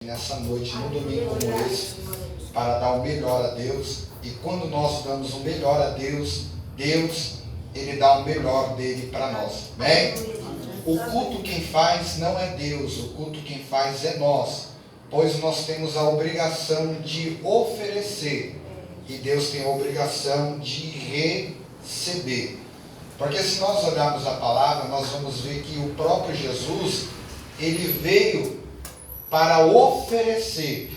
Nessa noite, num domingo como esse, para dar o melhor a Deus. E quando nós damos o melhor a Deus, Deus, Ele dá o melhor dele para nós. Amém? O culto quem faz não é Deus, o culto quem faz é nós. Pois nós temos a obrigação de oferecer. E Deus tem a obrigação de receber. Porque se nós olharmos a palavra, nós vamos ver que o próprio Jesus, Ele veio para oferecer.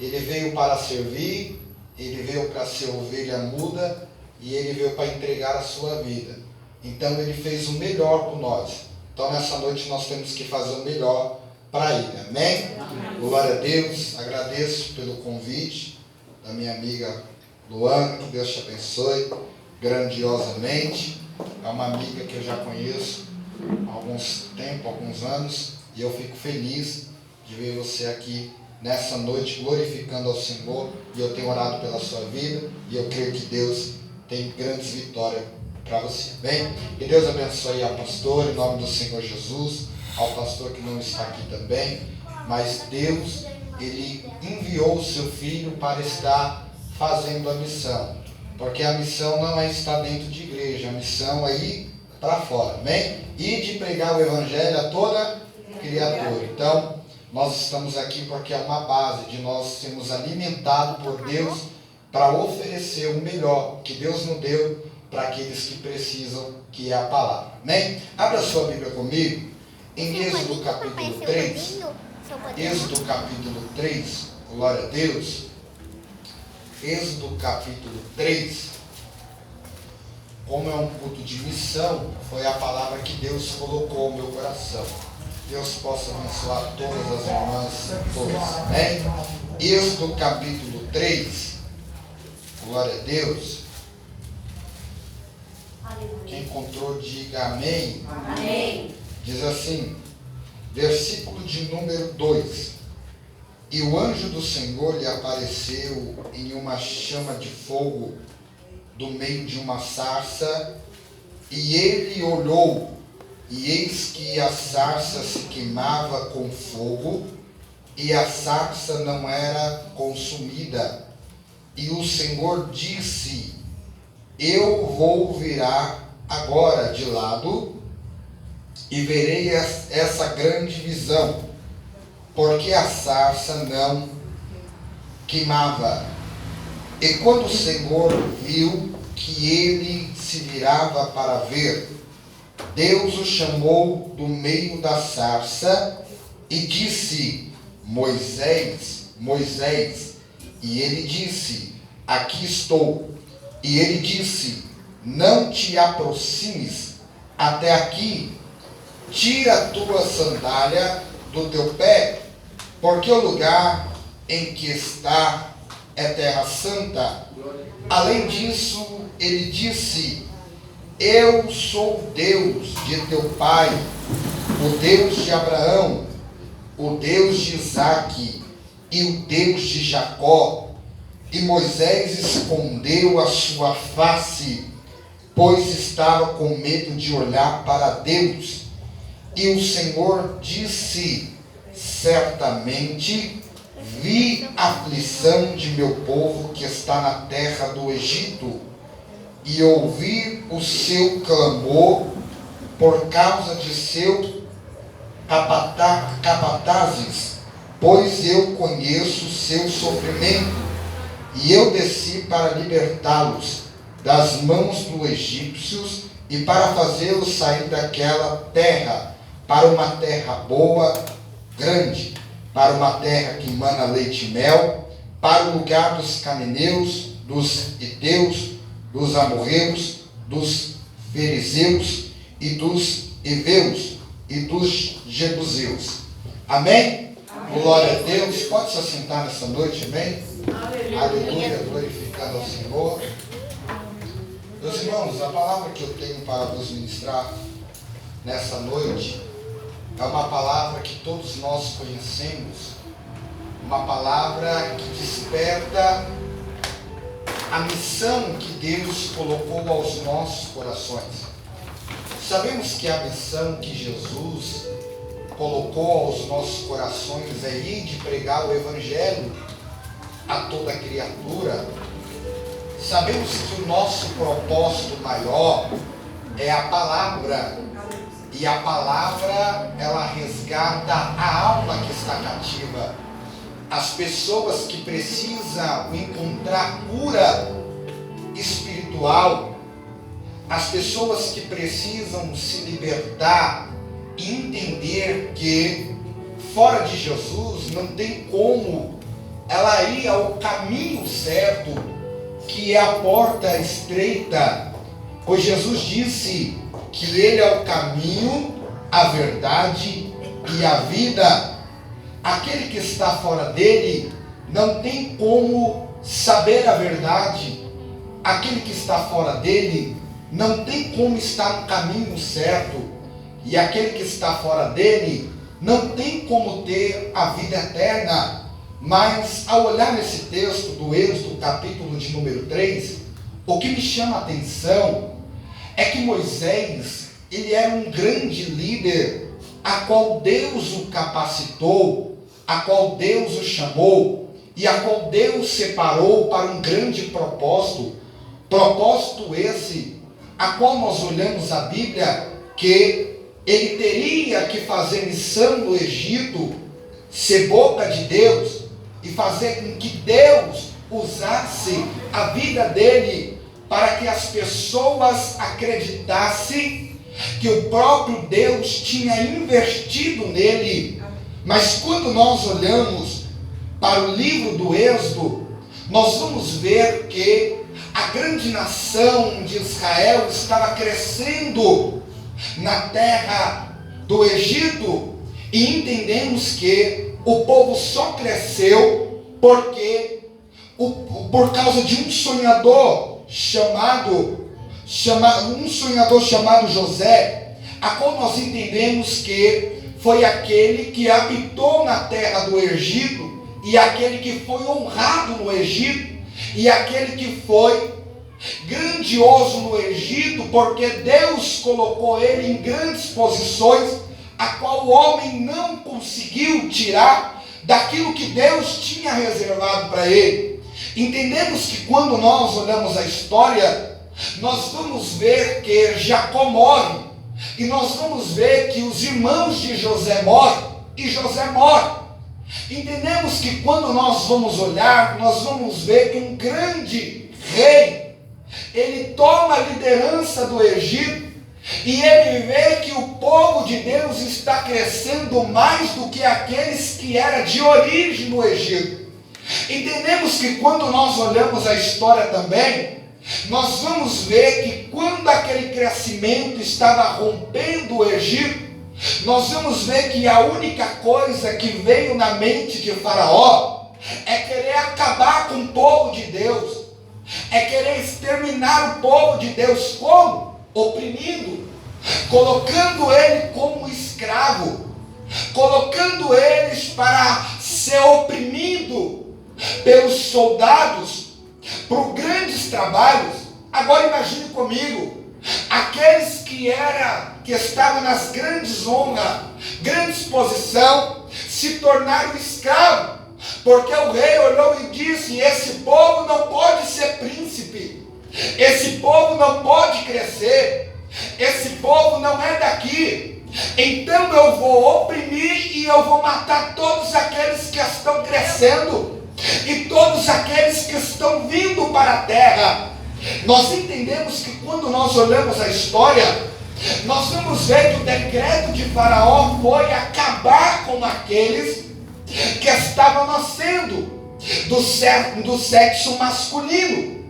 Ele veio para servir, Ele veio para ser ovelha muda e Ele veio para entregar a sua vida. Então Ele fez o melhor por nós. Então nessa noite nós temos que fazer o melhor para Ele. Amém? Amém. Glória a Deus. Agradeço pelo convite da minha amiga Luana, que Deus te abençoe grandiosamente. É uma amiga que eu já conheço há alguns anos, e eu fico feliz de ver você aqui nessa noite glorificando ao Senhor, e eu tenho orado pela sua vida, e eu creio que Deus tem grandes vitórias para você. Bem, que Deus abençoe a pastora, em nome do Senhor Jesus, ao pastor que não está aqui também, mas Deus, Ele enviou o seu filho para estar fazendo a missão, porque a missão não é estar dentro de igreja, a missão é ir para fora, amém? E de pregar o evangelho a toda criatura. Então, nós estamos aqui porque é uma base de nós sermos alimentados por Deus para oferecer o melhor que Deus nos deu para aqueles que precisam, que é a palavra. Amém? Abra sua Bíblia comigo em Êxodo capítulo 3. Êxodo capítulo 3, glória a Deus. Êxodo capítulo 3. Como é um culto de missão, foi a palavra que Deus colocou no meu coração. Deus possa abençoar todas as irmãs, todas. Amém? Êxodo capítulo 3. Glória a Deus. Quem encontrou, diga amém. Amém. Diz assim, versículo de número 2. E o anjo do Senhor lhe apareceu em uma chama de fogo do meio de uma sarça, e ele olhou, e eis que a sarça se queimava com fogo, e a sarça não era consumida. E o Senhor disse, eu vou virar agora de lado, e verei essa grande visão, porque a sarça não queimava. E quando o Senhor viu que ele se virava para ver, Deus o chamou do meio da sarça e disse, Moisés, Moisés. E ele disse, aqui estou. E ele disse, não te aproximes até aqui, tira a tua sandália do teu pé, porque o lugar em que está é terra santa. Além disso, ele disse, eu sou o Deus de teu pai, o Deus de Abraão, o Deus de Isaque e o Deus de Jacó. E Moisés escondeu a sua face, pois estava com medo de olhar para Deus. E o Senhor disse, certamente vi a aflição de meu povo que está na terra do Egito, e ouvi o seu clamor por causa de seus capatazes, pois eu conheço o seu sofrimento, e eu desci para libertá-los das mãos dos egípcios e para fazê-los sair daquela terra para uma terra boa, grande, para uma terra que mana leite e mel, para o lugar dos cananeus, dos heteus, dos amorreus, dos fariseus e dos heveus e dos jebuseus. Amém? Amém? Glória a Deus. Pode se assentar nessa noite, amém? Aleluia, glorificando ao Senhor. Meus irmãos, a palavra que eu tenho para vos ministrar nessa noite é uma palavra que todos nós conhecemos, uma palavra que desperta a missão que Deus colocou aos nossos corações. Sabemos que a missão que Jesus colocou aos nossos corações é ir de pregar o Evangelho a toda criatura, sabemos que o nosso propósito maior é a palavra. E a palavra, ela resgata a alma que está cativa. As pessoas que precisam encontrar cura espiritual, as pessoas que precisam se libertar e entender que fora de Jesus não tem como ela ir ao caminho certo, que é a porta estreita, pois Jesus disse que Ele é o caminho, a verdade e a vida. Aquele que está fora dele não tem como saber a verdade. Aquele que está fora dele não tem como estar no caminho certo. E aquele que está fora dele não tem como ter a vida eterna. Mas ao olhar nesse texto do Êxodo, capítulo de número 3, o que me chama a atenção é que Moisés, ele era um grande líder, a qual Deus o capacitou, a qual Deus o chamou, e a qual Deus separou para um grande propósito. Propósito esse, a qual nós olhamos a Bíblia, que ele teria que fazer missão no Egito, ser boca de Deus, e fazer com que Deus usasse a vida dele, para que as pessoas acreditassem que o próprio Deus tinha investido nele. Mas quando nós olhamos para o livro do Êxodo, nós vamos ver que a grande nação de Israel estava crescendo na terra do Egito, e entendemos que o povo só cresceu por causa de um sonhador chamado José, a qual nós entendemos que foi aquele que habitou na terra do Egito, e aquele que foi honrado no Egito, e aquele que foi grandioso no Egito, porque Deus colocou ele em grandes posições, a qual o homem não conseguiu tirar daquilo que Deus tinha reservado para ele. Entendemos que quando nós olhamos a história, nós vamos ver que Jacó morre, e nós vamos ver que os irmãos de José morrem, e José morre. Entendemos que quando nós vamos olhar, nós vamos ver que um grande rei, ele toma a liderança do Egito, e ele vê que o povo de Deus está crescendo mais do que aqueles que eram de origem no Egito. Entendemos que quando nós olhamos a história também, nós vamos ver que quando aquele crescimento estava rompendo o Egito, nós vamos ver que a única coisa que veio na mente de Faraó é querer acabar com o povo de Deus, é querer exterminar o povo de Deus. Como? Oprimindo, colocando ele como escravo, colocando eles para ser oprimido pelos soldados, por grandes trabalhos. Agora imagine comigo, aqueles que estavam nas grandes honras, grandes posição, se tornaram escravos, porque o rei olhou e disse: esse povo não pode ser príncipe, esse povo não pode crescer, esse povo não é daqui, então eu vou oprimir e eu vou matar todos aqueles que estão crescendo e todos aqueles que estão vindo para a terra. Nós entendemos que quando nós olhamos a história, nós vamos ver que o decreto de Faraó foi acabar com aqueles que estavam nascendo do sexo masculino,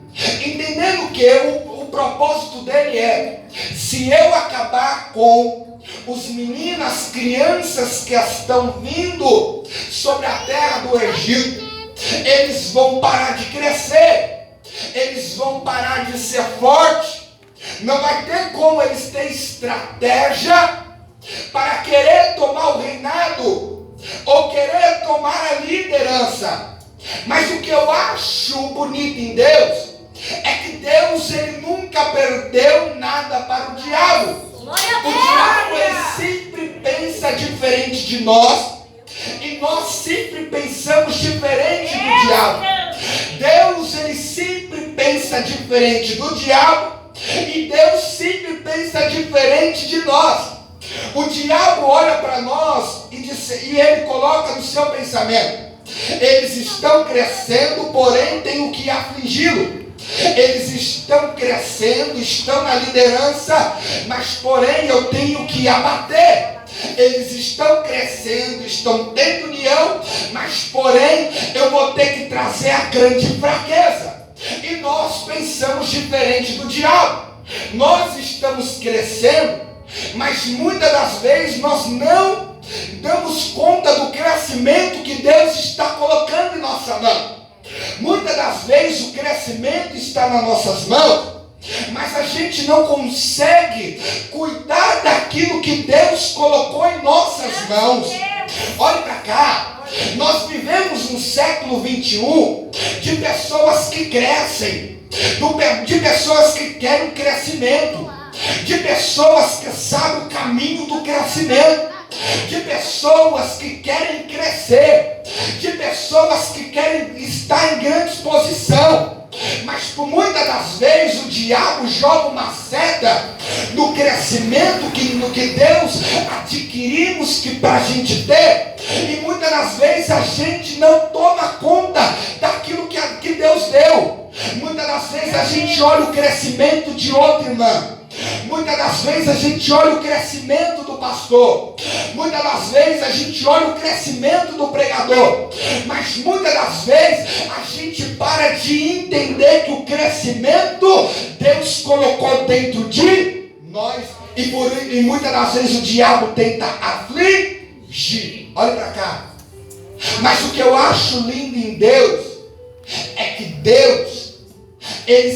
entendendo que o propósito dele é: se eu acabar com os meninos, as crianças que estão vindo sobre a terra do Egito, eles vão parar de crescer, eles vão parar de ser fortes, não vai ter como eles terem estratégia para querer tomar o reinado ou querer tomar a liderança. Mas o que eu acho bonito em Deus é que Deus, ele nunca perdeu nada para o diabo. O diabo ele sempre pensa diferente de nós. E nós sempre pensamos diferente do diabo. Deus ele sempre pensa diferente do diabo. E Deus sempre pensa diferente de nós. O diabo olha para nós e ele coloca no seu pensamento: eles estão crescendo, porém tem o que afligi-lo. Eles estão crescendo, estão na liderança, mas porém eu tenho que abater. Eles estão crescendo, estão tendo união, mas porém eu vou ter que trazer a grande fraqueza. E nós pensamos diferente do diabo. Nós estamos crescendo, mas muitas das vezes nós não damos conta do crescimento que Deus está colocando em nossa mão. Muitas das vezes o crescimento está nas nossas mãos, mas a gente não consegue cuidar daquilo que Deus colocou em nossas mãos. Olhe para cá, nós vivemos no século 21 de pessoas que crescem, de pessoas que querem crescimento, de pessoas que sabem o caminho do crescimento, de pessoas que querem crescer, de pessoas que querem estar em grande exposição. Mas por muitas das vezes o diabo joga uma seta no crescimento que Deus adquirimos para a gente ter, e muitas das vezes a gente não toma conta daquilo que Deus deu. Muitas das vezes a gente olha o crescimento de outra irmã. Muitas das vezes a gente olha o crescimento do pastor. Muitas das vezes a gente olha o crescimento do pregador. Mas muitas das vezes a gente para de entender que o crescimento Deus colocou dentro de nós. E muitas das vezes o diabo tenta afligir. Olha para cá. Mas o que eu acho lindo em Deus é que Deus, Ele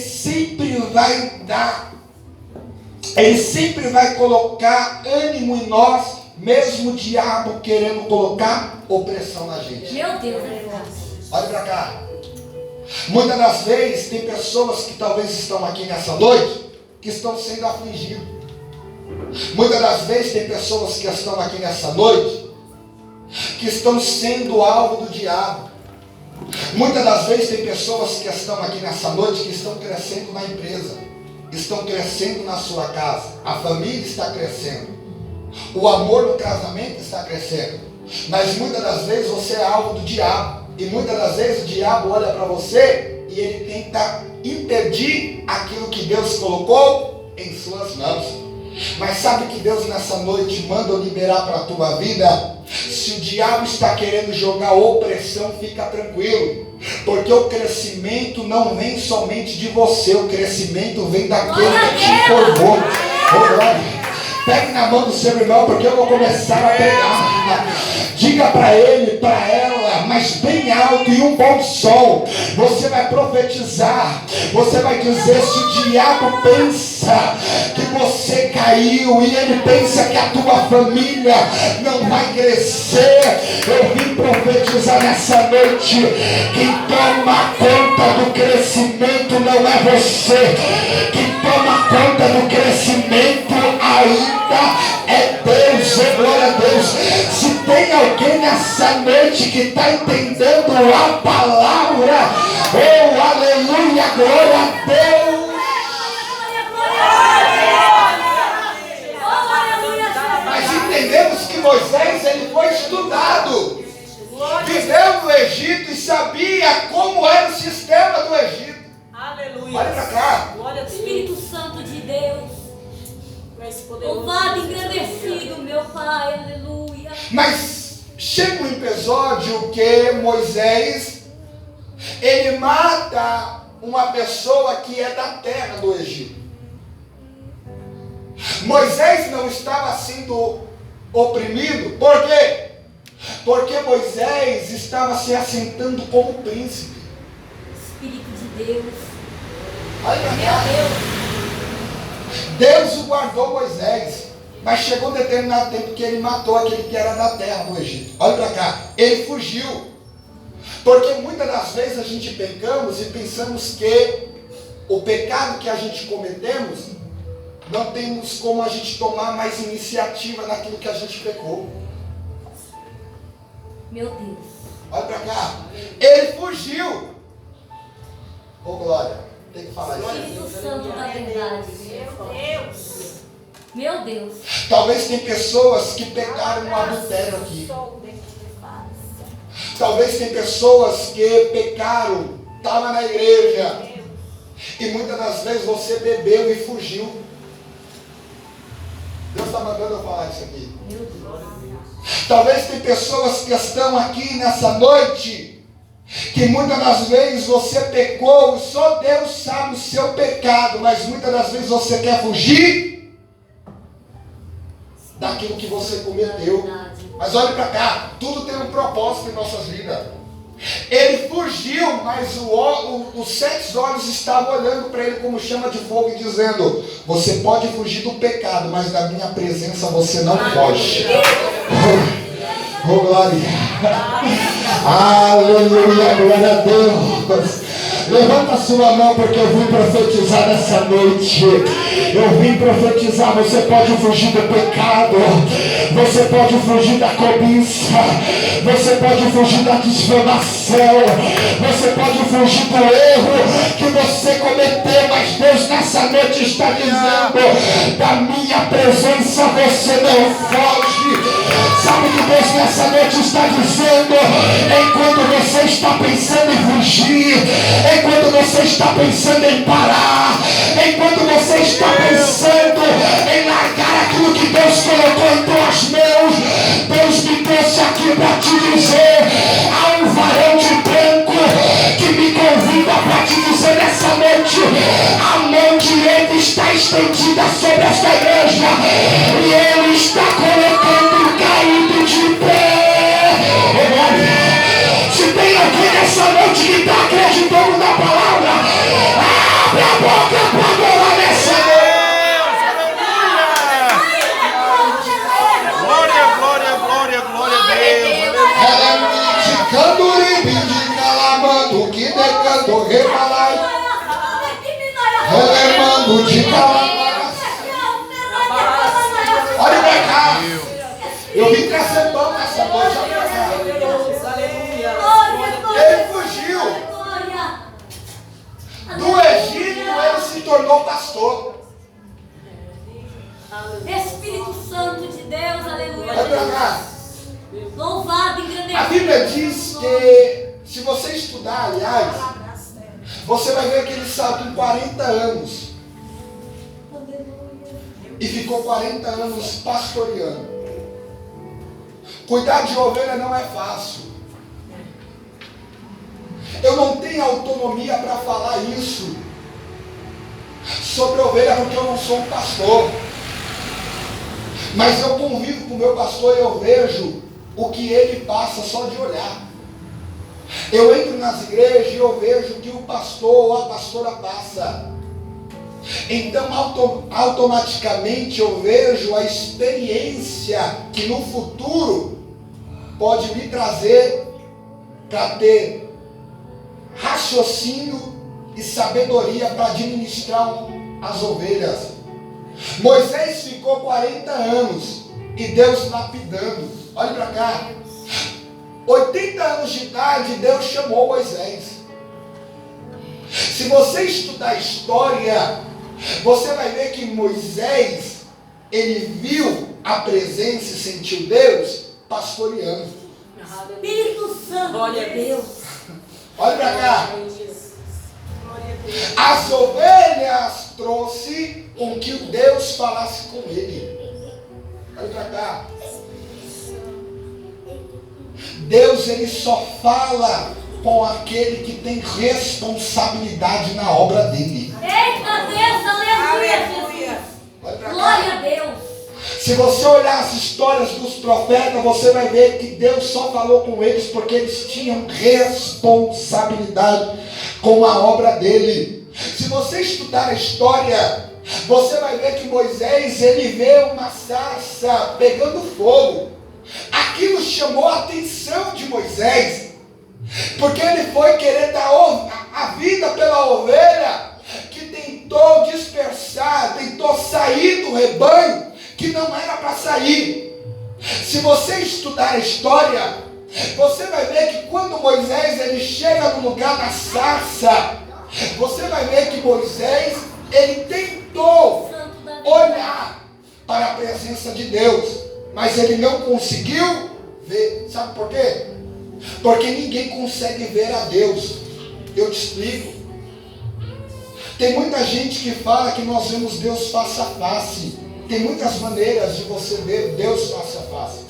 sempre vai colocar ânimo em nós, mesmo o diabo querendo colocar opressão na gente. Meu Deus. Olha para cá. Muitas das vezes tem pessoas que talvez estão aqui nessa noite que estão sendo afligidas. Muitas das vezes tem pessoas que estão aqui nessa noite que estão sendo alvo do diabo. Muitas das vezes tem pessoas que estão aqui nessa noite que estão crescendo na empresa, estão crescendo na sua casa, a família está crescendo, o amor no casamento está crescendo, mas muitas das vezes você é alvo do diabo, e muitas das vezes o diabo olha para você e ele tenta impedir aquilo que Deus colocou em suas mãos. Mas sabe que Deus nessa noite manda liberar para a tua vida? Se o diabo está querendo jogar opressão, fica tranquilo, porque o crescimento não vem somente de você, o crescimento vem daquele que te formou. Pegue na mão do seu irmão, porque eu vou começar a pregar. Diga para ele, para ela, mas bem alto e um bom som. Você vai profetizar. Você vai dizer: se o diabo pensa que você caiu e ele pensa que a tua família não vai crescer, eu vim profetizar nessa noite. Quem toma conta do crescimento não é você. Quem toma conta do crescimento ainda é Deus. Glória a Deus. Se tem alguém nessa noite que está entendendo a palavra, oh aleluia, glória a Deus. Mas entendemos que Moisés, ele foi estudado, viveu no Egito e sabia como era o sistema do Egito. Aleluia. Olha para cá. Espírito Santo de Deus, louvado e engrandecido, meu Pai, aleluia. Mas chega um episódio que Moisés, ele mata uma pessoa que é da terra do Egito. Moisés não estava sendo oprimido. Por quê? Porque Moisés estava se assentando como príncipe. Espírito de Deus. Olha pra Meu cá. Deus. Deus o guardou Moisés, mas chegou um determinado tempo que ele matou aquele que era da terra do Egito. Olha para cá, ele fugiu. Porque muitas das vezes a gente pecamos e pensamos que o pecado que a gente cometemos não temos como a gente tomar mais iniciativa naquilo que a gente pecou. Meu Deus. Olha para cá. Ele fugiu. Ô glória, tem que falar isso. Espírito Santo da verdade. Meu Deus. Talvez tem pessoas que pecaram no adultério aqui. Talvez tem pessoas que pecaram, estavam na igreja, e muitas das vezes você bebeu e fugiu. Deus está mandando eu falar isso aqui. Meu Deus. Talvez tem pessoas que estão aqui nessa noite, que muitas das vezes você pecou, e só Deus sabe o seu pecado, mas muitas das vezes você quer fugir daquilo que você cometeu. Mas olha para cá, tudo tem um propósito em nossas vidas. Ele fugiu, mas os 7 olhos estavam olhando para ele como chama de fogo e dizendo: você pode fugir do pecado, mas da minha presença você não foge. Oh, glória. Aleluia, glória a Deus. Levanta a sua mão, porque eu vim profetizar nessa noite. Eu vim profetizar. Você pode fugir do pecado, você pode fugir da cobiça, você pode fugir da difamação, você pode fugir do erro que você cometeu. Mas Deus nessa noite está dizendo: da minha presença você não foge. Sabe o que Deus nessa noite está dizendo? Enquanto você está pensando em fugir, enquanto você está pensando em parar, enquanto você está pensando em largar aquilo que Deus colocou em tuas mãos, Deus me trouxe aqui para te dizer: há um varão de branco que me convida para te dizer nessa noite: a mão direita está estendida sobre esta igreja e Ele está colocando caído de pé. Se tem alguém nessa noite que está acreditando na palavra, abre a boca para adorar nessa Glória, glória, glória, glória a Deus. Olha pra cá. Eu vim trazer pão nessa noite. Olha pra cá. Ele fugiu do Egito, ele se tornou pastor. Espírito Santo de Deus, aleluia. Olha pra cá. Louvado, engrandecido. A Bíblia diz que, se você estudar, aliás, você vai ver que ele saiu com 40 anos e ficou 40 anos pastoreando. Cuidar de ovelha não é fácil. Eu não tenho autonomia para falar isso sobre ovelha, porque eu não sou um pastor. Mas eu convivo com o meu pastor e eu vejo o que ele passa só de olhar. Eu entro nas igrejas e eu vejo o que o pastor ou a pastora passa. Então automaticamente eu vejo a experiência que no futuro pode me trazer para ter raciocínio e sabedoria para administrar as ovelhas. Moisés ficou 40 anos e Deus lapidando. Olha para cá. 80 anos de idade, Deus chamou Moisés. Se você estudar a história, você vai ver que Moisés, ele viu a presença e sentiu Deus pastoreando. Espírito Santo de Deus. Olha para cá. As ovelhas trouxe com que o Deus falasse com ele. Olha para cá. Deus, ele só fala com aquele que tem responsabilidade na obra dele. Eita Deus, aleluia, Jesus. Olha para cá. Glória a Deus. Se você olhar as histórias dos profetas, você vai ver que Deus só falou com eles porque eles tinham responsabilidade com a obra dele. Se você estudar a história, você vai ver que Moisés, ele vê uma sarça pegando fogo. Aquilo chamou a atenção de Moisés, porque ele foi querer dar a vida pela ovelha que tem tentou dispersar, tentou sair do rebanho que não era para sair. Se você estudar a história, você vai ver que quando Moisés ele chega no lugar da sarça, você vai ver que Moisés ele tentou olhar para a presença de Deus, mas ele não conseguiu ver. Sabe por quê? Porque ninguém consegue ver a Deus. Eu te explico. Tem muita gente que fala que nós vemos Deus face a face. Tem muitas maneiras de você ver Deus face a face.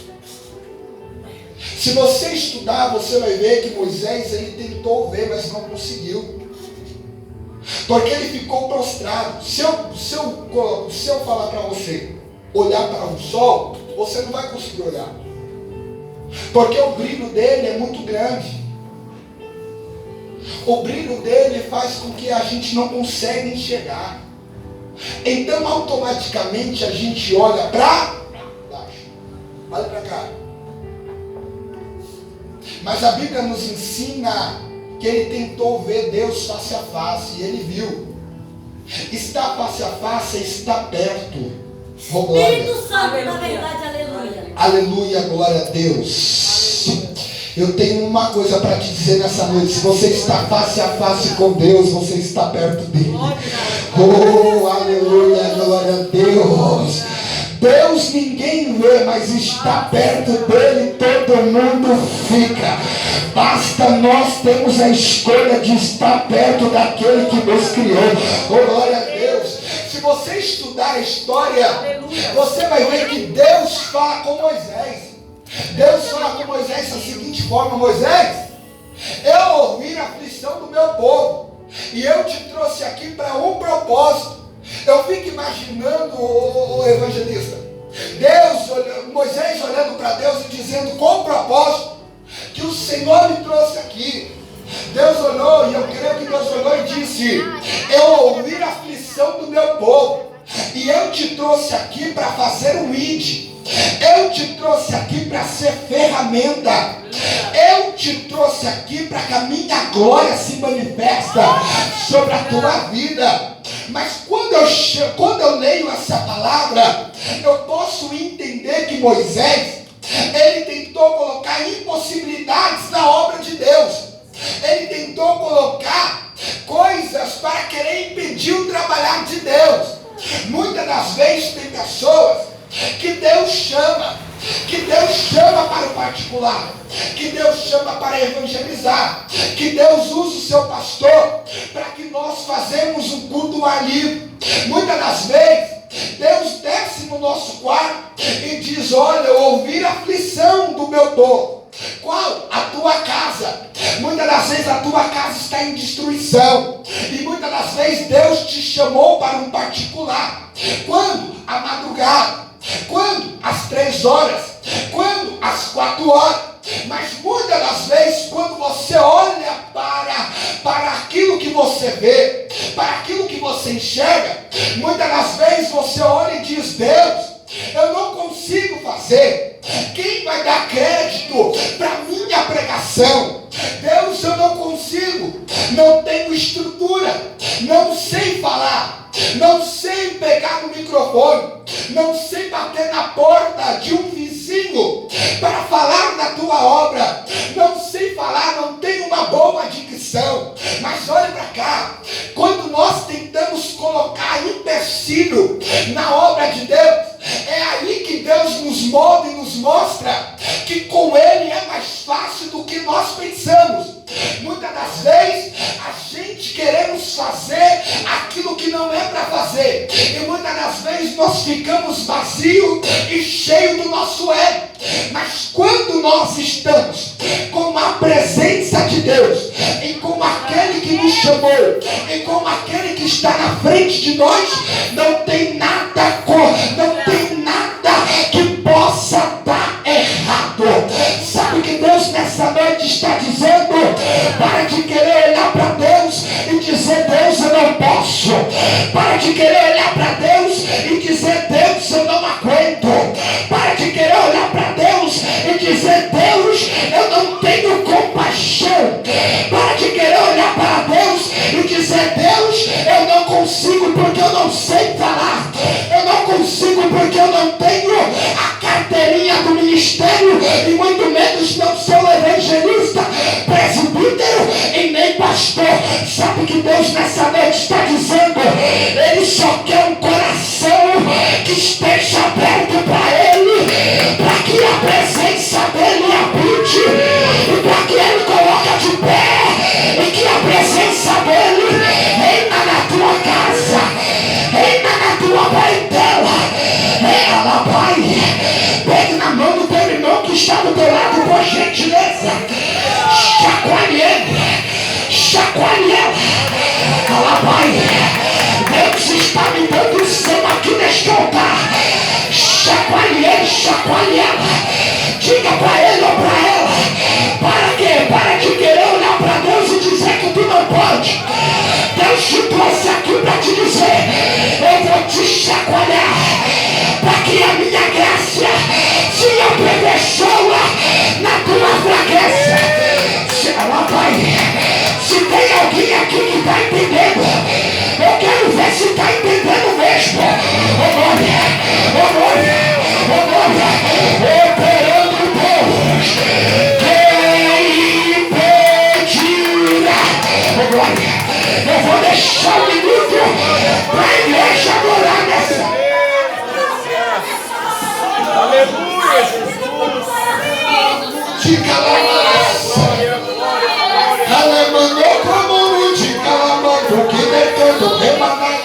Se você estudar, você vai ver que Moisés ele tentou ver, mas não conseguiu. Porque ele ficou prostrado. Se eu falar para você olhar para o sol, você não vai conseguir olhar. Porque o brilho dele é muito grande. O brilho dele faz com que a gente não consiga enxergar. Então automaticamente a gente olha para baixo. Olha para cá. Mas a Bíblia nos ensina que ele tentou ver Deus face a face e ele viu. Estar face a face é estar perto. Oh, glória. Espírito Santo, na verdade, aleluia. Aleluia, glória a Deus. Eu tenho uma coisa para te dizer nessa noite. Se você está face a face com Deus, você está perto dele. Oh, aleluia, glória a Deus. Deus ninguém vê, mas está perto dele, todo mundo fica. Basta nós termos a escolha de estar perto daquele que nos criou. Oh, glória a Deus. Se você estudar a história, você vai ver que Deus fala com Moisés. Deus fala com Moisés da seguinte forma: Moisés, eu ouvi a aflição do meu povo e eu te trouxe aqui para um propósito. Eu fico imaginando o evangelista, Moisés olhando para Deus e dizendo: qual o propósito que o Senhor me trouxe aqui? Deus olhou, e eu creio que Deus olhou e disse: eu ouvi a aflição do meu povo e eu te trouxe aqui para fazer um ID. Eu te trouxe aqui para ser ferramenta. Eu te trouxe aqui para que a minha glória se manifesta sobre a tua vida. Mas quando eu leio essa palavra, eu posso entender que Moisés, ele tentou colocar impossibilidades na obra de Deus. Ele tentou colocar coisas para querer impedir o trabalhar de Deus. Muitas das vezes tem pessoas que Deus chama para o particular, que Deus chama para evangelizar, que Deus usa o seu pastor para que nós fazemos um culto ao ar livre. Muitas das vezes Deus desce no nosso quarto e diz: olha, eu ouvi a aflição do meu povo. Qual? A tua casa. Muitas das vezes a tua casa está em destruição, e muitas das vezes Deus te chamou para um particular. Quando? À madrugada. Quando? Às 3 horas. Quando? Às 4 horas. Mas muitas das vezes, quando você olha para aquilo que você vê, para aquilo que você enxerga, muitas das vezes você olha e diz: Deus, eu não consigo fazer. Quem vai dar crédito para minha pregação? Deus, eu não consigo. Não tenho estrutura. Não sei falar. Não sei pegar no microfone. Não sei bater na porta de um vizinho para falar da tua obra. Não sei falar, não tenho uma boa dicção. Mas olha para cá. Quando nós tentamos colocar empecilho na obra de Deus, é aí que Deus nos molda e nos mostra que com Ele é mais fácil do que nós pensamos. Muitas das vezes a gente queremos fazer aquilo que não é para fazer, e muitas das vezes nós ficamos vazios e cheios do nosso ego. Mas quando nós estamos com a presença de Deus, e com aquele que nos chamou, e com aquele que está na frente de nós, não tem nada que possa dar errado. Sabe o que Deus nessa noite está dizendo? Para de querer olhar para Deus e dizer: Deus, eu não posso. Para de querer olhar para Deus e dizer: Deus, eu não aguento. Para de querer olhar para Deus e dizer: Deus, eu não tenho compaixão. Para de querer olhar para Deus e dizer: Deus, eu não consigo eu não tenho a carteirinha do ministério, e muito menos não sou evangelista, presbítero e nem pastor. Sabe que Deus nessa noite está dizendo? Ele só quer um coração que esteja aberto para Ele, para que a presença dEle habite, e para que Ele coloque de pé, e que a presença dEle reina na tua casa, reina na tua parentela. Ela, Pai, pegue na mão do teu irmão que está do teu lado, por gentileza. Chacoalhe ele, chacoalhe ela. Ela, Pai, Deus está me dando som aqui neste altar. Chacoalhe ele, chacoalhe ela. Diga para ele ou para ela. Para quê? Para de querer olhar para Deus e dizer que tu não pode. Deus te trouxe aqui para te dizer: eu vou te chacoalhar, para que a minha graça se aperfeiçoa na tua fraqueza. Ela vai. Se tem alguém aqui que está entendendo, eu quero ver se está entendendo mesmo. Ô glória, ô glória, ô glória, operando Deus. Quem impedirá? Ô glória, eu vou deixar o minuto para a igreja adorar nessa. Aleluia, Jesus. De calamarça, alemandou como de calamando, que detendo remanar.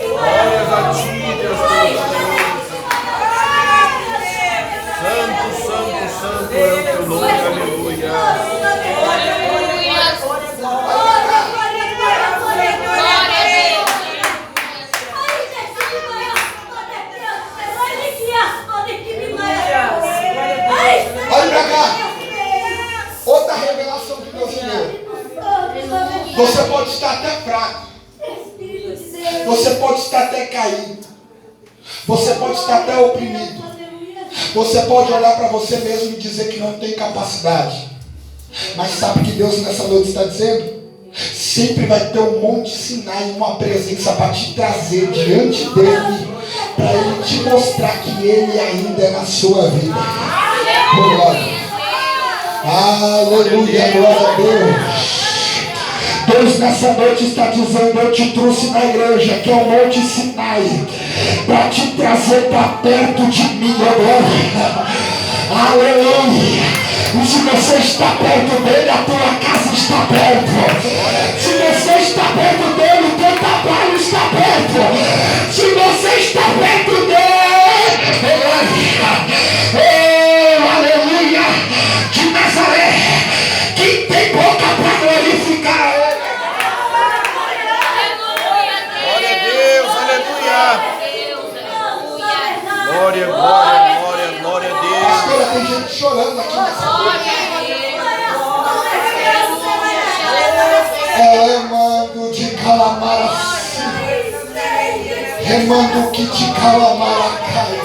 Glórias a ti, Deus Todo-Poderoso. Santo, santo, santo é o teu nome, aleluia. Olha pra cá. Outra revelação que Deus me deu. Você pode estar até fraco. Você pode estar até caído. Você pode estar até oprimido. Você pode olhar para você mesmo e dizer que não tem capacidade. Mas sabe que Deus nessa noite está dizendo? Sempre vai ter um monte de sinais, uma presença para te trazer diante dele, para ele te mostrar que ele ainda é na sua vida. Glória. Aleluia, glória a Deus. Deus nessa noite está dizendo: eu te trouxe na igreja, que é o Monte Sinai, para te trazer para perto de mim agora. Aleluia. E se você está perto dele, a tua casa está perto. Se você está perto dele, o teu trabalho está perto. Se você está perto dele, aleluia, de Nazaré, quem tem boca para glorificar ele. Glória a Deus, aleluia. Glória, glória, glória, glória a Deus. Pastora, tem gente chorando aqui nessa noite. Remando de calamarasi, remando que de calamaracai,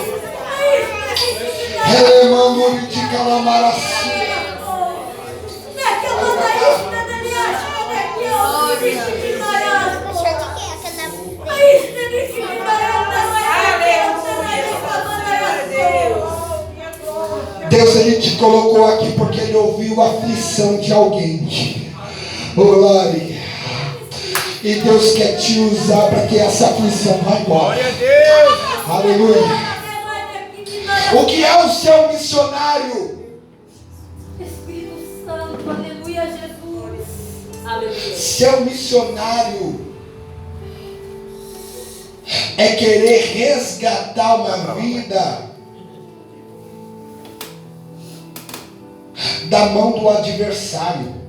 remando de calamarasi. Deus, ele te colocou aqui porque ele ouviu a aflição de alguém. Glória. E Deus quer te usar para que essa aflição vá embora. Glória a Deus. Aleluia. O que é o seu missionário? Espírito Santo, aleluia, Jesus. Aleluia. Seu missionário é querer resgatar uma vida da mão do adversário.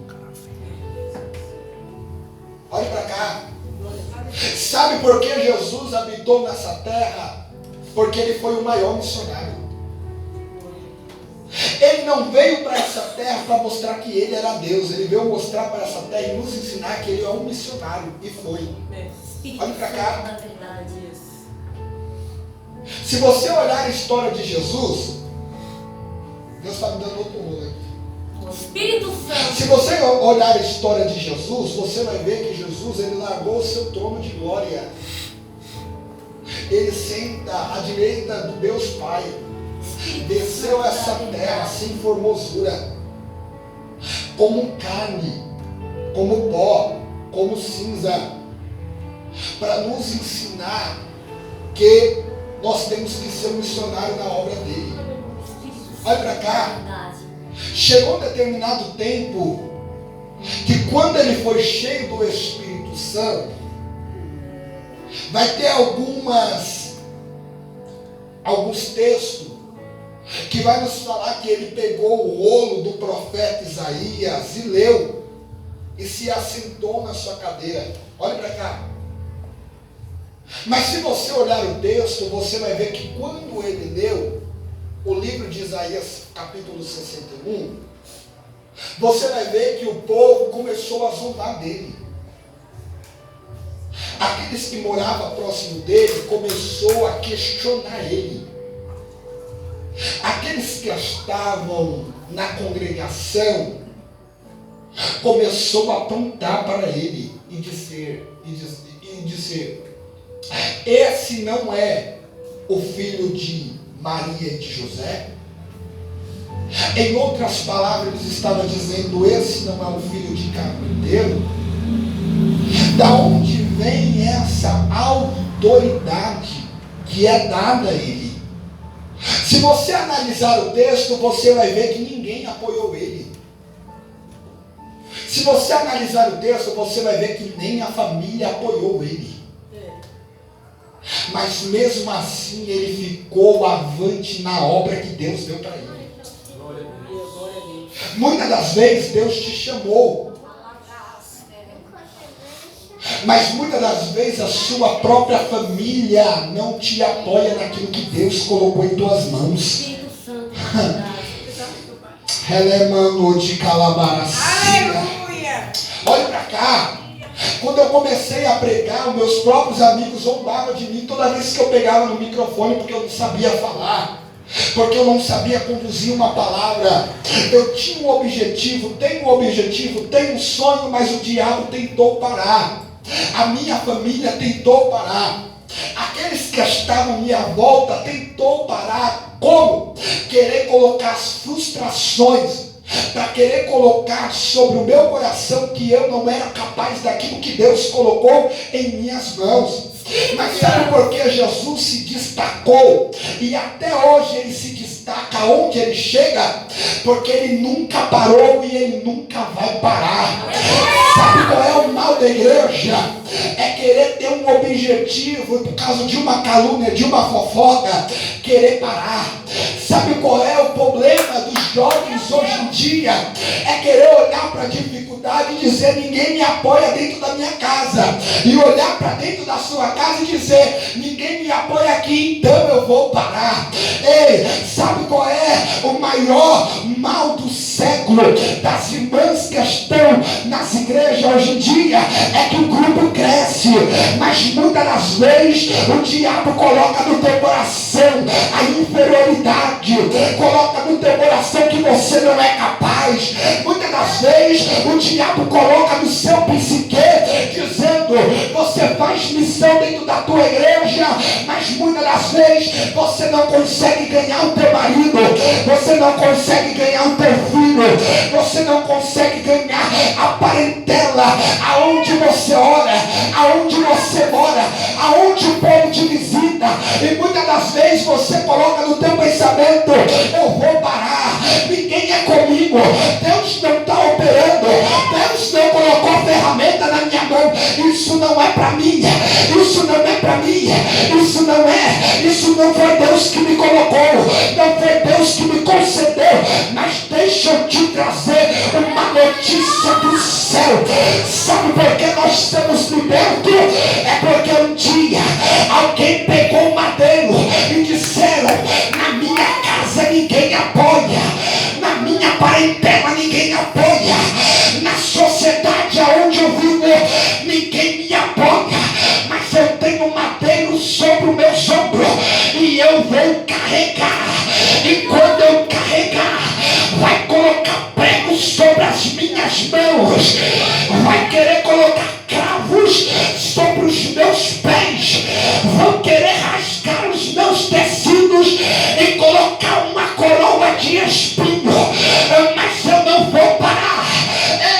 Olha para cá. Sabe por que Jesus habitou nessa terra? Porque ele foi o maior missionário. Ele não veio para essa terra para mostrar que ele era Deus. Ele veio mostrar para essa terra e nos ensinar que ele é um missionário. E foi. Olha para cá. Se você olhar a história de Jesus, Deus está me dando outro rolo aqui. Espírito Santo. Se você olhar a história de Jesus, você vai ver que Jesus, ele largou o seu trono de glória. Ele senta à direita do Deus Pai. Desceu essa terra sem formosura, como carne, como pó, como cinza, para nos ensinar que nós temos que ser um missionário na obra dele. Olha para cá. Chegou um determinado tempo que quando ele foi cheio do Espírito Santo, vai ter alguns textos que vai nos falar que ele pegou o rolo do profeta Isaías e leu e se assentou na sua cadeira. Olha para cá. Mas se você olhar o texto, você vai ver que quando ele leu o livro de Isaías, capítulo 61, você vai ver que o povo começou a zombar dele. Aqueles que moravam próximo dele começou a questionar ele. Aqueles que estavam na congregação começou a apontar para ele e dizer, esse não é o filho de Maria e de José? Em outras palavras, eles estavam dizendo, esse não é o filho de carpinteiro? Da onde vem essa autoridade que é dada a ele? Se você analisar o texto, você vai ver que ninguém apoiou ele. Se você analisar o texto, você vai ver que nem a família apoiou ele. Mas mesmo assim ele ficou avante na obra que Deus deu para ele. Muitas das vezes Deus te chamou, mas muitas das vezes a sua própria família não te apoia naquilo que Deus colocou em tuas mãos. Relemando de Calabaracia. Olha para cá. Quando eu comecei a pregar, os meus próprios amigos zombavam de mim toda vez que eu pegava no microfone, porque eu não sabia falar, porque eu não sabia conduzir uma palavra. Eu tinha um objetivo, tenho um sonho, mas o diabo tentou parar. A minha família tentou parar. Aqueles que estavam à minha volta tentou parar. Como? Querer colocar as frustrações, para querer colocar sobre o meu coração que eu não era capaz daquilo que Deus colocou em minhas mãos. Mas sabe por que Jesus se destacou? E até hoje ele se destaca onde ele chega? Porque ele nunca parou e ele nunca vai parar. Sabe qual é o mal da igreja? É querer ter um objetivo por causa de uma calúnia, de uma fofoca, querer parar. Sabe qual é o problema dos jovens hoje em dia? É querer olhar para a dificuldade e dizer, ninguém me apoia dentro da minha casa. E olhar para dentro da sua casa e dizer, ninguém me apoia aqui, então eu vou parar. Ei, sabe qual é o maior mal do século das irmãs que estão nas igrejas hoje em dia? É que o grupo cresce, mas muitas das vezes o diabo coloca no teu coração a inferioridade, coloca no teu coração que você não é capaz. Muitas das vezes o diabo coloca no seu psique dizendo, você faz missão dentro da tua igreja, mas muitas das vezes você não consegue ganhar o teu marido, você não consegue ganhar o teu filho, você não consegue ganhar a parentela aonde você ora, aonde você mora, aonde o povo te visita. E muitas das vezes você coloca no teu pensamento, eu vou parar, ninguém é comigo, Deus não está operando, Deus não colocou a ferramenta na minha mão, isso não é para mim, isso não é para mim, isso não foi Deus que me colocou, não foi Deus que me concedeu. Mas deixa eu te trazer uma notícia do céu. Sabe por que nós estamos libertos? É porque um dia alguém pegou um madeiro e disseram, na minha casa ninguém apoia, na minha parentela ninguém apoia, na sociedade aonde eu vivo ninguém me apoia, mas eu tenho um madeiro sobre o meu ombro e eu vou carregar. E quando eu carregar, vai colocar prego sobre as minhas mãos, vai querer colocar cravo cravos sobre os meus pés, vão querer rasgar os meus tecidos e colocar uma coroa de espinho, mas eu não vou parar.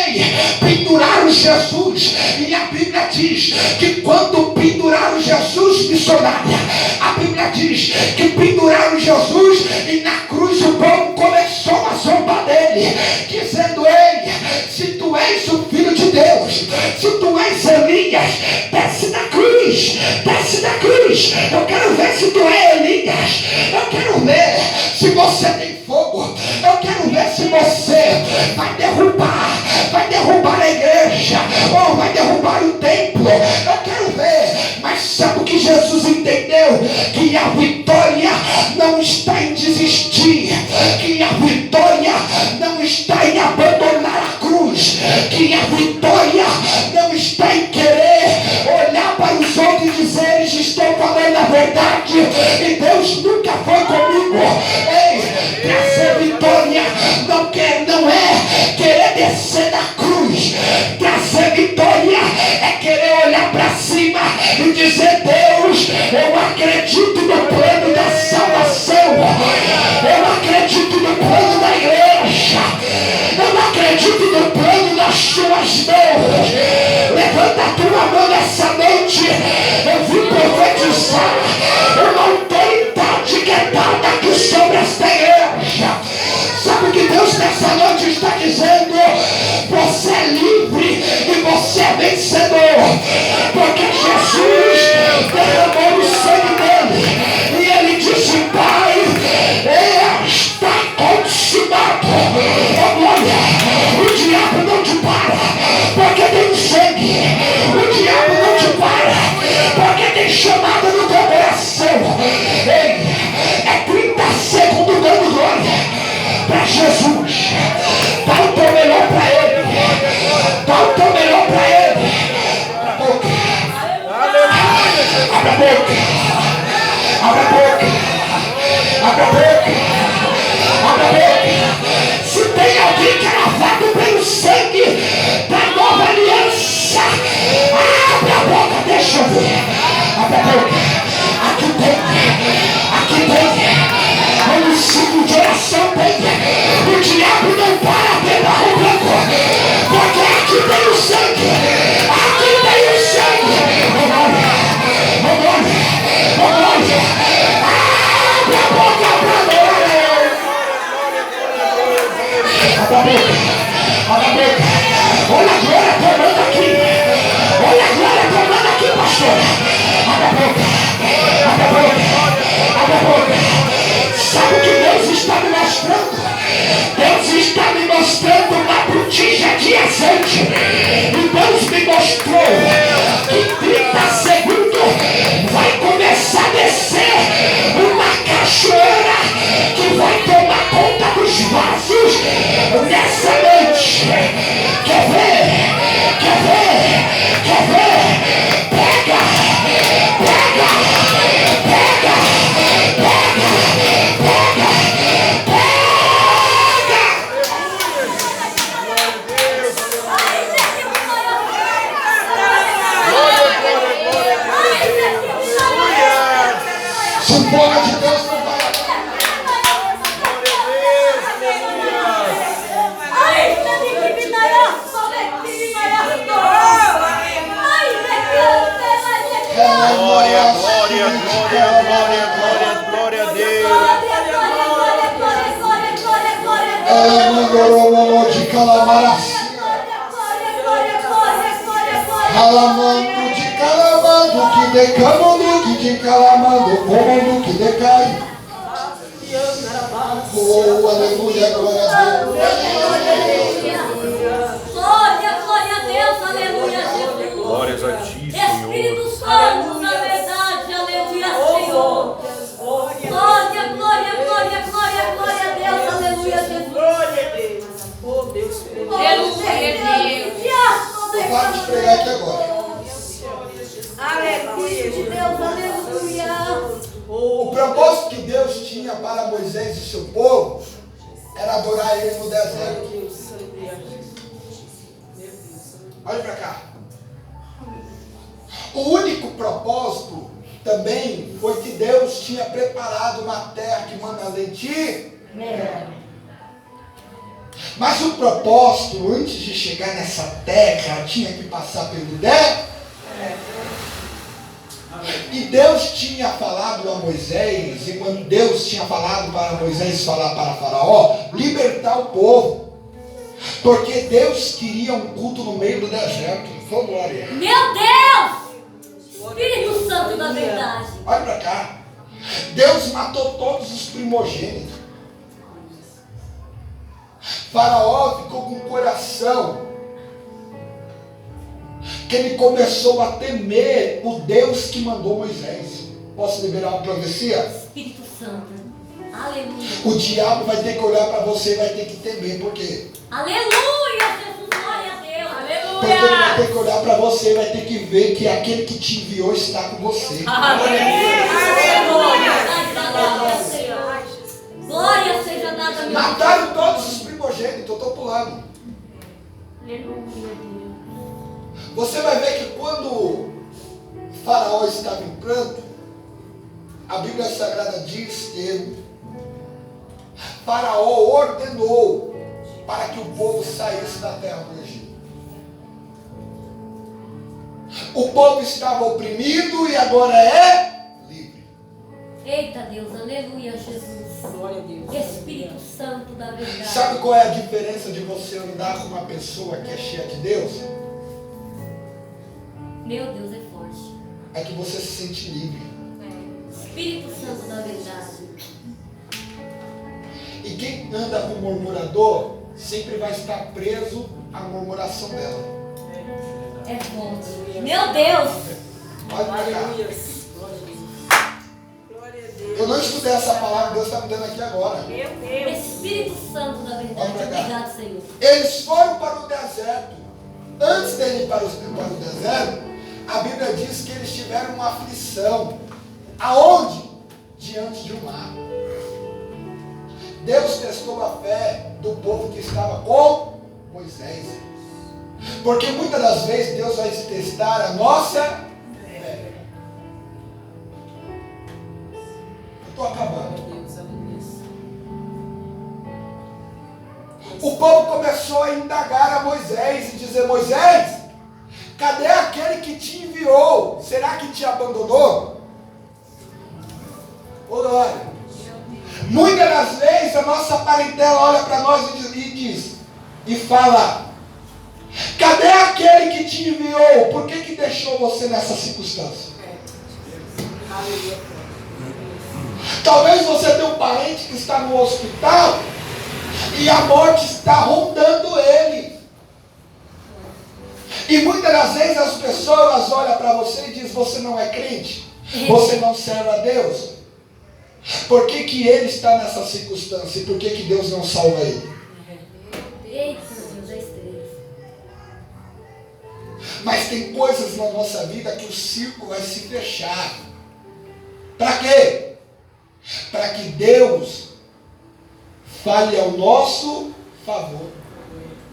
Ei, penduraram Jesus, e a Bíblia diz que quando penduraram Jesus, missionária, a Bíblia diz que penduraram Jesus e na cruz o povo começou a zombar dele, dizendo: ei, se tu és o Filho de Deus, se tu és Elias, desce da cruz, desce da cruz. Eu quero ver se tu é Elias, eu quero ver se você tem fogo, eu quero ver se você vai derrubar a igreja, ou vai derrubar o templo, eu quero ver. Mas sabe o que Jesus entendeu? Que a vitória não está em desistir, que a vitória não está em abandonar a cruz, que a vitória não está em querer olhar para os outros e dizer: eles estão falando a verdade e Deus nunca foi comigo. Ei, trazer vitória não é querer descer da cruz. Trazer vitória é querer olhar para cima e dizer: Deus, eu acredito no plano da salvação, eu acredito no plano da igreja, eu acredito no plano das tuas mãos. Levanta a tua mão nessa noite. Eu vim profetizar uma autoridade que é dada aqui sobre esta igreja. Sabe o que Deus nessa noite está dizendo? Você é livre e você é vencedor, porque Jesus derramou o sangue dele e ele disse: Pai, está consumado. Oh, glória! O diabo não te para porque tem sangue, o diabo não te para porque tem chamada no teu coração. Ei, é 30 segundos dando glória para Jesus. Dá o teu melhor para ele, dá o teu melhor para ele. Abra a boca, abra a boca, abra a boca, abra a boca. Se tem alguém que é lavado pelo sangue da nova aliança, abre a boca, deixa eu ver. Abre a boca. Aqui tem um ciclo de oração, tem. O diabo não para pelo Barro Branco, porque aqui tem o sangue, aqui tem o sangue. Vamos, abre a boca pra nós. Abre a boca, abre a boca. Olha a glória tomando aqui, olha a glória tomando aqui, pastor. Abre a boca, abre a boca, abre a boca. Sabe o que Deus está me mostrando? Deus está me mostrando uma botija de azeite. E Deus me mostrou que 30 segundos vai começar a descer uma cachoeira que vai tomar conta dos vasos nessa noite. Quer ver? Quer ver? Quer ver? Pega! Pega! Pega! Se o povo de Deus não vai. Glória, glória, glória, glória, glória, glória a Deus. Ela mandou de calamaras. Calamando de calamando, que decamando, que de calamando, comando, que decai. Oh, aleluia, glória a Deus. Glória a Deus, aleluia, Jesus. Glórias a ti, Espírito Senhor. Santo, na verdade, aleluia, Senhor. Glória, glória, glória, glória, glória a Deus, aleluia, Jesus. Glória a Deus. Oh, Deus. Eu paro de pregar aqui agora. Aleluia, de Deus, aleluia. O propósito que Deus tinha para Moisés e seu povo era adorar ele no deserto. Olha para cá. O único propósito também foi que Deus tinha preparado uma terra que manda leite. Mas o propósito, antes de chegar nessa terra, tinha que passar pelo deserto. E Deus tinha falado a Moisés, e quando Deus tinha falado para Moisés falar para Faraó, libertar o povo. Porque Deus queria um culto no meio do deserto. Foi glória. Meu Deus! Espírito Santo da verdade. Olha para cá. Deus matou todos os primogênitos. Faraó ficou com o coração que ele começou a temer o Deus que mandou Moisés. Posso liberar uma profecia? Espírito Santo. Aleluia. O diabo vai ter que olhar para você e vai ter que temer. Por quê? Aleluia, Jesus, glória a Deus. Porque ele vai Aleluia. ter que olhar para você e vai ter que ver que aquele que te enviou está com você. Glória seja dada a meu Mataram todos os primogênitos, eu estou pulando. Aleluia, Deus. Você vai ver que quando Faraó estava em pranto, a Bíblia Sagrada diz que Faraó ordenou para que o povo saísse da terra do Egito. O povo estava oprimido e agora é livre. Eita Deus, aleluia, Jesus. Glória a Deus. Espírito Santo da verdade. Sabe qual é a diferença de você andar com uma pessoa que é cheia de Deus? Meu Deus é forte. É que você se sente livre. Espírito Santo da verdade. E quem anda com murmurador sempre vai estar preso à murmuração dela. É forte. Meu Deus. Pode pegar. Aleluia. Glória a Deus. Eu não estudei essa palavra, Deus está me dando aqui agora. Meu Deus. Espírito Santo da verdade. Vamos pra cá. Obrigado, Senhor. Eles foram para o deserto. Antes de ir para o deserto, a Bíblia diz que eles tiveram uma aflição. Aonde? Diante de um mar. Deus testou a fé do povo que estava com Moisés. Porque muitas das vezes Deus vai testar a nossa fé. Eu estou acabando. Deus, aleluia. O povo começou a indagar a Moisés e dizer: Moisés, cadê aquele que te enviou? Será que te abandonou? Glória. Muitas das vezes a nossa parentela olha para nós e fala: cadê aquele que te enviou? Por que deixou você nessa circunstância? Aleluia. Talvez você tenha um parente que está no hospital e a morte está rondando ele. E muitas das vezes as pessoas olham para você e dizem: você não é crente, você não serve a Deus. Por que ele está nessa circunstância e por que Deus não salva ele? Eita Deus, é estrela. Mas tem coisas na nossa vida que o círculo vai se fechar. Para quê? Para que Deus fale ao nosso favor.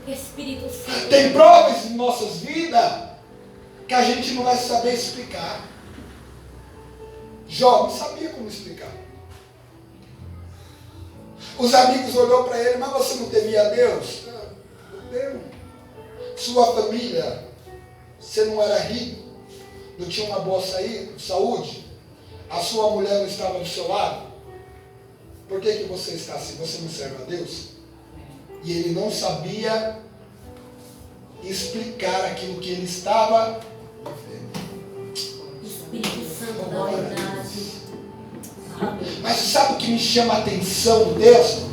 Espírito Santo. Tem provas em nossas vidas que a gente não vai saber explicar. Jó não sabia como explicar. Os amigos olhou para ele: mas você não temia a Deus? Não temo. Sua família, você não era rico, não tinha uma boa saúde, a sua mulher não estava do seu lado. Por que você está assim? Você não serve a Deus? E ele não sabia explicar aquilo que ele estava vivendo. Espírito Santo da verdade. Mas sabe o que me chama a atenção no texto?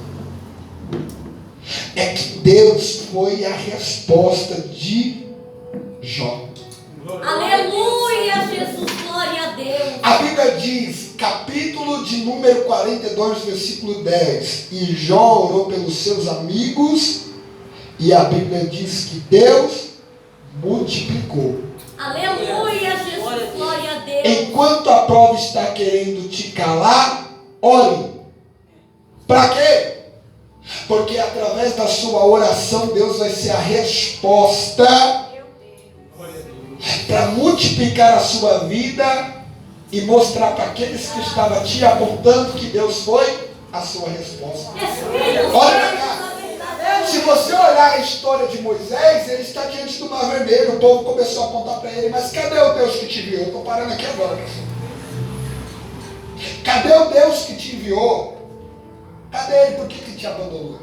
É que Deus foi a resposta de Jó. Aleluia, Jesus, glória a Deus. A Bíblia diz, capítulo de número 42, versículo 10. E Jó orou pelos seus amigos, e a Bíblia diz que Deus multiplicou. Aleluia, Jesus, glória a Deus. Enquanto a prova está querendo te calar, ore. Para quê? Porque através da sua oração Deus vai ser a resposta. para multiplicar a sua vida e mostrar para aqueles que estavam te apontando que Deus foi a sua resposta. Olha para cá. Se você olhar a história de Moisés, ele está diante do Mar Vermelho. O povo começou a apontar para ele, mas cadê o Deus que te enviou? Eu estou parando aqui agora. Cadê o Deus que te enviou? Cadê ele? Por que te abandonou?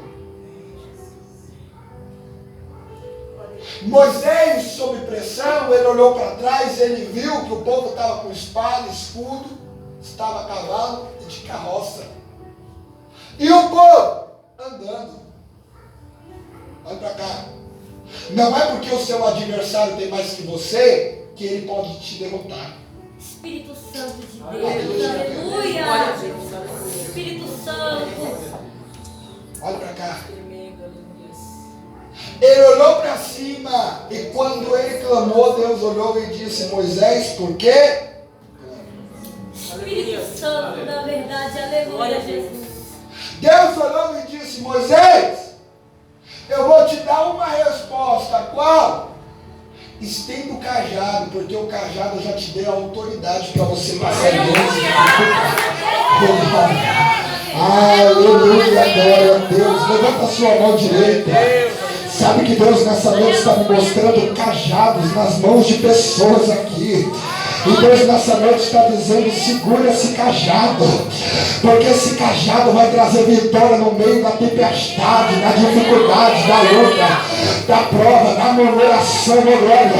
Moisés, sob pressão, ele olhou para trás, ele viu que o povo estava com espada, escudo, estava a cavalo e de carroça. E o povo andando. Olha para cá. Não é porque o seu adversário tem mais que você que ele pode te derrotar. Espírito Santo de Deus, aleluia. Espírito Santo. Olha para cá. Ele olhou para cima e quando ele clamou, Deus olhou e disse: Moisés, por quê? Espírito Santo da verdade, aleluia, Jesus. Deus olhou e disse: Moisés, eu vou te dar uma resposta. Qual? Estenda o cajado, porque o cajado já te deu a autoridade para você passar aleluia, glória a Deus. Levanta a sua mão direita. Sabe que Deus nessa noite está me mostrando cajados nas mãos de pessoas aqui. E Deus nessa noite está dizendo: segura esse cajado, porque esse cajado vai trazer vitória no meio da tempestade, da dificuldade, da luta, da prova, da murmuração, glória.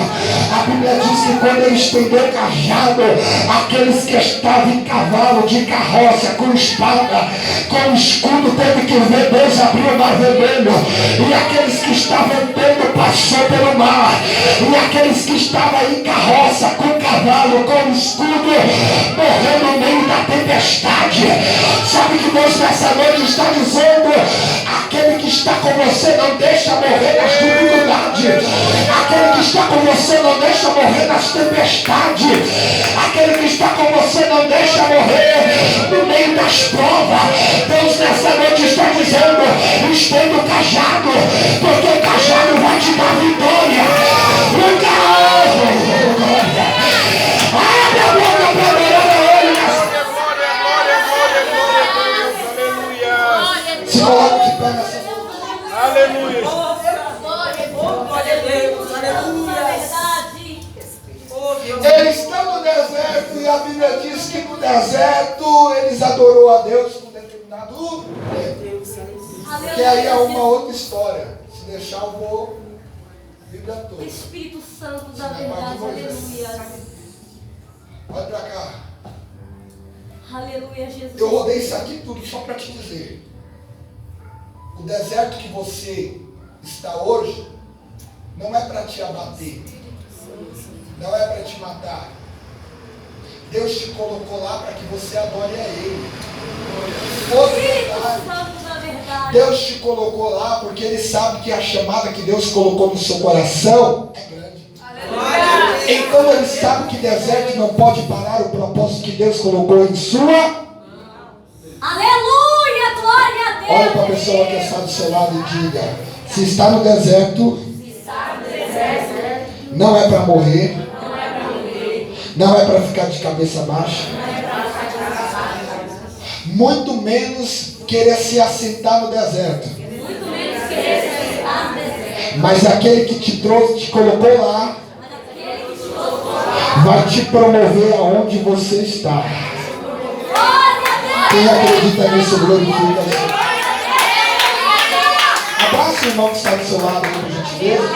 A Bíblia diz que quando ele estendeu o cajado, aqueles que estavam em cavalo, de carroça, com espada, com escudo, teve que ver Deus abrir o Mar Vermelho. E aqueles que estavam andando passou pelo mar. E aqueles que estavam em carroça, com cavalo, com escudo, morreu no meio da tempestade. Sabe que Deus nessa noite está dizendo: aquele que está com você não deixa morrer nas dificuldades, aquele que está com você não deixa morrer nas tempestades, aquele que está com você não deixa morrer no meio das provas. Deus nessa noite está dizendo: estenda o cajado, porque o cajado vai te dar vitória. Abre a boca para adorar ele. Se coloca de pé nessa noite. Aleluia. Glória a Deus, aleluia. Eles estão no deserto e a Bíblia diz que no deserto eles adoraram a Deus por determinado tempo. Que aí é uma outra história. Se deixar, eu vou a Bíblia toda. Espírito Santo da verdade, aleluia. Olha para cá. Aleluia, Jesus. Eu rodei isso aqui tudo só para te dizer. O deserto que você está hoje não é para te abater. Não é para te matar. Deus te colocou lá para que você adore a Ele. Espírito Santo da verdade. Deus te colocou lá porque Ele sabe que a chamada que Deus colocou no seu coração é grande. Então Ele sabe que deserto não pode parar o propósito que Deus colocou em sua. Aleluia, glória a Deus. Olha para a pessoa que está do seu lado e diga: se está no deserto, não é para morrer, não é para ficar de cabeça baixa, muito menos querer se assentar no deserto. Muito menos querer se assentar no deserto. Mas aquele que te trouxe, te colocou lá, vai te promover aonde você está. Quem acredita nisso, glorifica isso. Abraça o irmão que está do seu lado, por gentileza.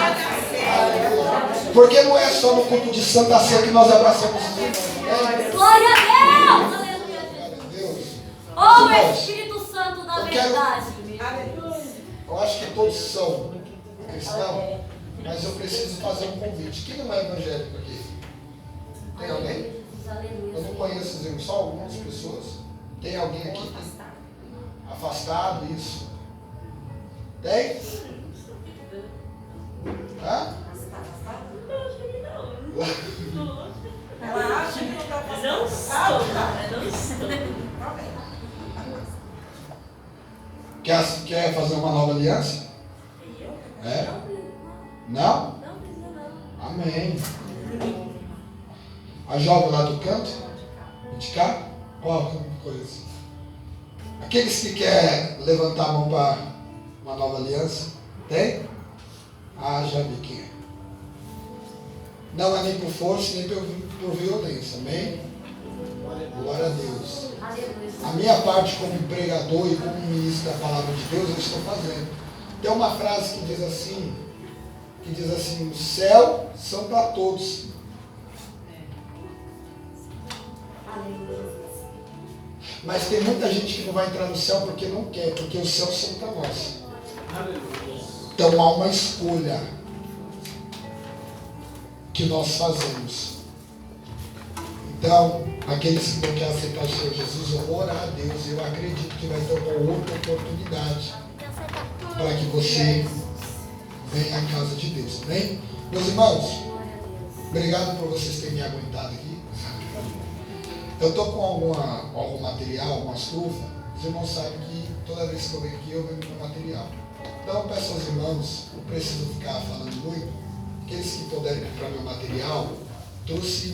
Porque não é só no culto de Santa Ceia que nós abraçamos os irmãos. Glória a Deus. Aleluia, Jesus. Oh, Irmãos, Espírito Santo da eu quero- verdade. eu acho que todos são cristãos, mas eu preciso fazer um convite. Quem não é evangélico aqui? Tem alguém? Eu não conheço os irmãos, só algumas pessoas. Tem alguém aqui? Afastado, isso. Tem? Hã? Ela acha que não está fazendo. Quer fazer uma nova aliança? É? Não? Amém. A jovem lá do canto? De cá? Qual coisa? Aqueles que querem levantar a mão para uma nova aliança? Tem? Ah, já vi quem é. Não é nem por força, nem por violência. Amém? Glória a Deus. A minha parte como pregador e como ministro da palavra de Deus, eu estou fazendo. Tem uma frase que diz assim, o céu são para todos. Mas tem muita gente que não vai entrar no céu porque não quer, porque os céus são para nós. Então há uma escolha que nós fazemos. Então, aqueles que não querem aceitar o Senhor Jesus, eu vou orar a Deus. Eu acredito que vai ter uma outra oportunidade para que você venha à casa de Deus. Amém? Meus irmãos, obrigado por vocês terem me aguentado aqui. Eu estou com algum material, algumas trufas. Os irmãos sabem que toda vez que eu venho aqui, eu venho com material. Então, eu peço aos irmãos, não preciso ficar falando muito. Aqueles que puderem comprar meu material, trouxe